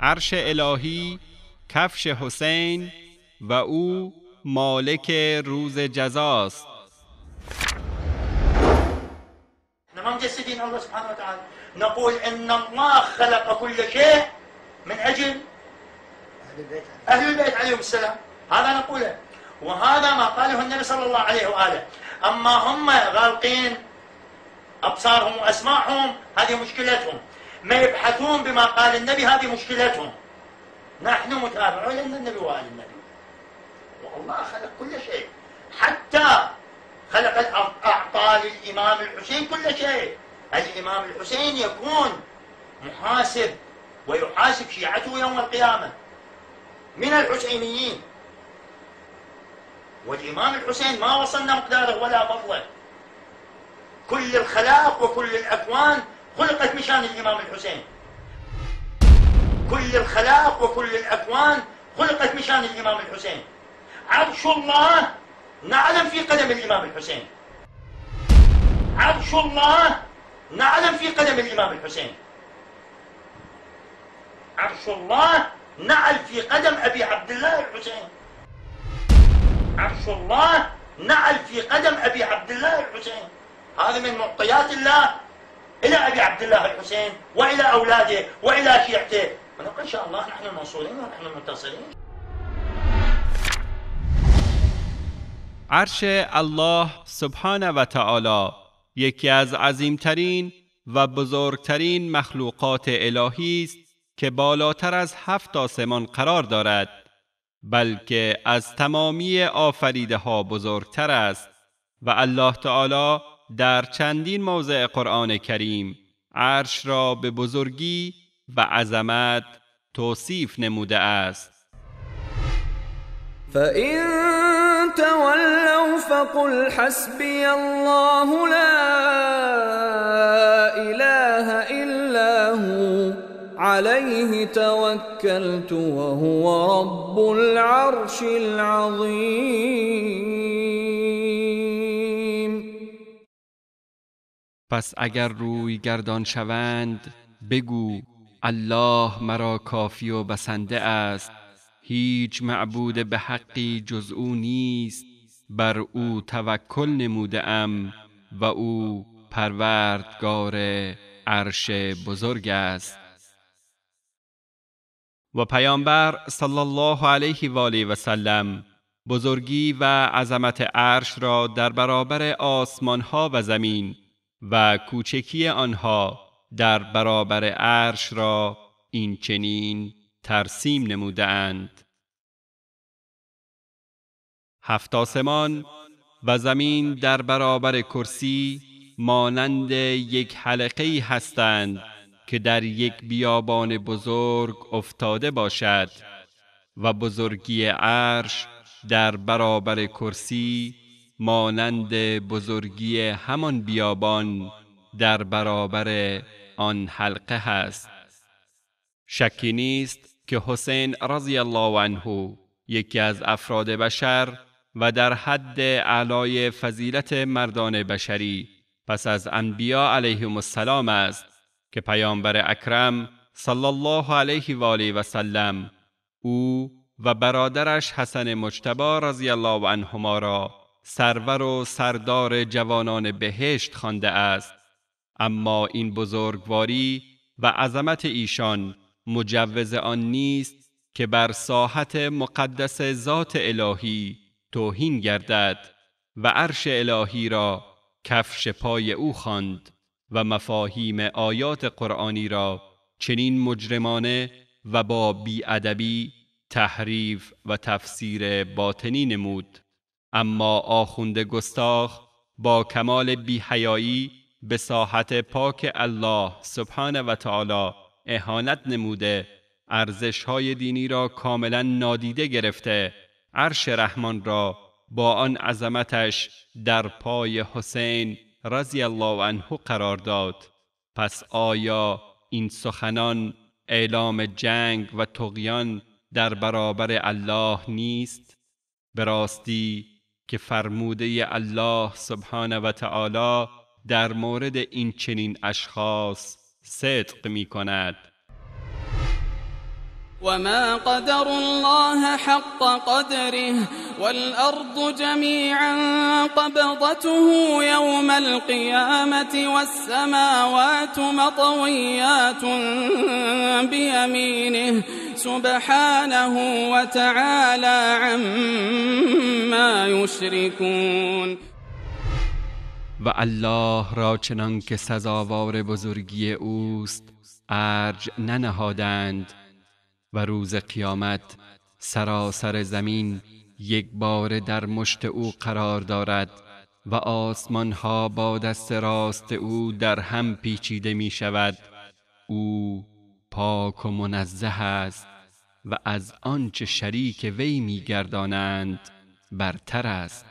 عرش الهی کفش حسین و او مالک روز جزاست. ما مجسدين الله سبحانه وتعالى، نقول إن الله خلق كل شيء من أجل أهل البيت عليهم السلام، هذا نقوله، وهذا ما قاله النبي صلى الله عليه وآله. أما هم غالقين أبصارهم وأسماعهم، هذه مشكلتهم، ما يبحثون بما قال النبي، هذه مشكلتهم. نحن متابعون للنبي وآل النبي، والله خلق كل شيء، حتى خلق الأرض، أعطى للإمام الحسين كل شيء. الإمام الحسين يكون محاسب ويحاسب شيعته يوم القيامة من الحسينيين، والإمام الحسين ما وصلنا مقداره ولا فضله. كل الخلائق وكل الأكوان خلقت مشان الإمام الحسين، كل الخلائق وكل الأكوان خلقت مشان الإمام الحسين. عرش الله نعلم في قدم الإمام الحسين، عرش الله نعلم في قدم الإمام الحسين، عرش الله نعل في قدم أبي عبد الله الحسين، عرش الله نعل في قدم أبي عبد الله الحسين. هذا من معطيات الله إلى أبي عبد الله الحسين وإلى أولاده وإلى شيعته، ونقول إن شاء الله نحن المنصورين ونحن المنتصرين. عرش الله سبحانه و تعالی یکی از عظیمترین و بزرگترین مخلوقات الهی است که بالاتر از 7 آسمان قرار دارد، بلکه از تمامی آفریده ها بزرگتر است و الله تعالی در چندین موضع قرآن کریم عرش را به بزرگی و عظمت توصیف نموده است. فَإِن تَوَلَّوْا فَقُلْ حَسْبِيَ اللَّهُ لَا إِلَٰهَ إِلَّا هُوَ عَلَيْهِ تَوَكَّلْتُ وَهُوَ رَبُّ الْعَرْشِ الْعَظِيمِ. پس اگر روی گردان شوند بگو الله مرا کافی و بسنده است، هیچ معبود به حقی جز او نیست، بر او توکل نموده ام و او پروردگار عرش بزرگ است. و پیامبر صلی الله علیه و آله و سلم بزرگی و عظمت عرش را در برابر آسمان ها و زمین و کوچکی آنها در برابر عرش را این چنین ترسیم نموده اند: 7 آسمان و زمین در برابر کرسی مانند یک حلقه‌ای هستند که در یک بیابان بزرگ افتاده باشد، و بزرگی عرش در برابر کرسی مانند بزرگی همان بیابان در برابر آن حلقه هست. شکی نیست که حسین رضی الله عنه یکی از افراد بشر و در حد اعلای فضیلت مردان بشری پس از انبیا علیهم السلام است که پیامبر اکرم صلی الله علیه و آله و سلم او و برادرش حسن مجتبی رضی الله عنهما را سرور و سردار جوانان بهشت خوانده است. اما این بزرگواری و عظمت ایشان مجوز آن نیست که بر ساحت مقدس ذات الهی توهین گردد و عرش الهی را کفش پای او خواند و مفاهیم آیات قرآنی را چنین مجرمانه و با بی‌ادبی تحریف و تفسیر باطنی نمود. اما آخوند گستاخ با کمال بی‌حیایی به ساحت پاک الله سبحانه و تعالی اهانت نموده، ارزش‌های دینی را کاملا نادیده گرفته، عرش رحمان را با آن عظمتش در پای حسین رضی الله عنه قرار داد. پس آیا این سخنان اعلام جنگ و طغیان در برابر الله نیست؟ به راستی که فرموده الله سبحانه و تعالی در مورد این چنین اشخاص صدق می کند. وما قدر الله حق قدره والأرض جميعا قبضته يوم القيامة والسماوات مطويات بيمينه سبحانه وتعالى عما يشركون. و الله را چنان که سزاوار بزرگی اوست ارج ننهادند و روز قیامت سراسر زمین یک بار در مشت او قرار دارد و آسمان ها با دست راست او در هم پیچیده می شود. او پاک و منزه است و از آنچه شریک وی می گردانند برتر است.